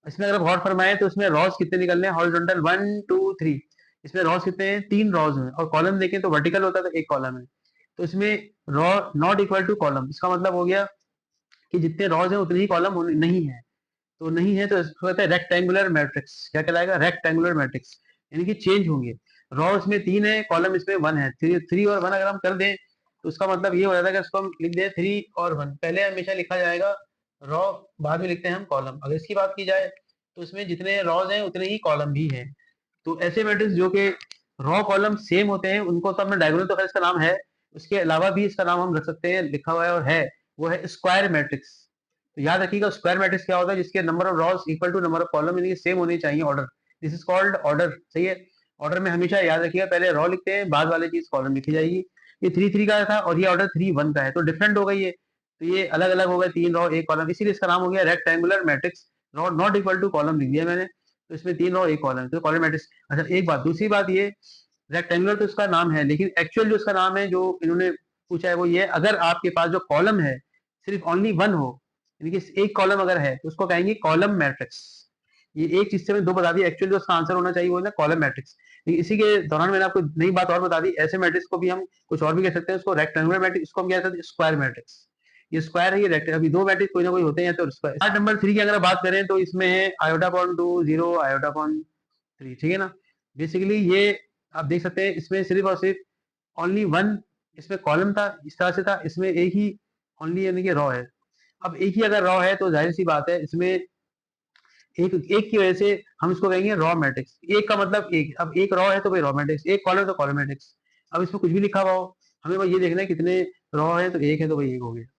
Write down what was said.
इसमें अगर गौर फरमाएं तो इसमें रॉस कितने निकलने हैं, हॉरिजॉन्टल 1 2 3। इसमें रॉस कितने हैं, 3 रॉस हैं, और कॉलम देखें तो वर्टिकल होता है तो एक कॉलम है। तो इसमें row not equal to column, इसका मतलब हो गया कि जितने रॉस हैं उतने ही कॉलम नहीं है। तो नहीं है तो इसको कहते हैं रेक्टेंगुलर मैट्रिक्स। क्या कहलाएगा, रेक्टेंगुलर मैट्रिक्स, यानी कि चेंज होंगे। रॉ इसमें 3 है, कॉलम इसमें 1 है। 3 और 1 अगर हम कर दें तो उसका मतलब ये हो जाता है कि इसको हम लिख दें 3 और 1, पहले हमेशा लिखा जाएगा रॉ, बाद में लिखते हैं हम कॉलम। अगर इसकी बात की जाए तो इसमें जितने रॉज हैं उतने ही कॉलम भी हैं। तो ऐसे मैट्रिक्स जो कि रॉ कॉलम सेम होते हैं उनको तो हमने डायगोनल, तो खैर इसका नाम है, उसके अलावा भी इसका नाम हम रख सकते हैं, लिखा हुआ है और है, वो है स्क्वायर मैट्रिक्स। तो याद रखिएगा स्क्वायर मैट्रिक्स क्या होता है, जिसके number of rows equal to number of column, यानी कि सेम होनी चाहिए order. This is called order, सही है। ऑर्डर में हमेशा याद रखिएगा पहले रॉ लिखते हैं, बाद वाले चीज कॉलम लिखी जाएगी। ये 3 3 का था और ये ऑर्डर 3 1 का है, तो डिफरेंट हो गई है। तो ये अलग अलग हो गए, 3 रॉ 1 कॉलम, इसीलिए इसका नाम हो गया rectangular matrix. Row not equal to column लिख दिया मैंने, तो इसमें 3 रॉ 1 कॉलम, तो कॉलम मैट्रिक्स। अच्छा एक बात, दूसरी बात ये, रेक्टेंगुलर तो इसका नाम है, लेकिन एक्चुअल जो इसका नाम है जो इन्होंने पूछा है वो ये, अगर आपके पास जो कॉलम है सिर्फ ओनली 1 हो, यानी कि एक कॉलम अगर है तो उसको कहेंगे कॉलम मैट्रिक्स। ये एक चीज से मैंने दो बता दी, एक्चुअल जो उसका आंसर होना चाहिए वो है कॉलम मैट्रिक्स। इसी के दौरान मैंने आपको नई बात और बता दी, ऐसे मैट्रिक्स को भी हम कुछ और भी कह सकते हैं, उसको रेक्टेंगुलर मैट्रिक्स, इसको हम कह सकते हैं स्क्वायर मैट्रिक्स। ये स्क्वायर है, ये रेक्टेंगल, अभी दो मैट्रिक्स कोई ना कोई होते हैं तो स्क्वायर। पार्ट नंबर 3 की अगर बात करें तो इसमें है आयोटा अपॉन 2 0 आयोटा अपॉन 3, ठीक है ना। बेसिकली ये आप देख सकते हैं इसमें सिर्फ और सिर्फ ओनली 1 इसमें कॉलम था, इस तरह से था, इसमें एक ही ओनली यानी कि रॉ है। अब एक ही अगर रॉ है तो जाहिर सी बात है इसमें एक एक की वजह से हम इसको कहेंगे रॉ मैट्रिक्स। एक का मतलब एक, अब एक रॉ है तो भाई रॉ मैट्रिक्स, एक कॉलम तो कॉलम मैट्रिक्स। अब इसमें कुछ भी लिखा हुआ हो, हमें बस ये देखना है कितने रॉ है, तो एक है तो भाई एक हो गया।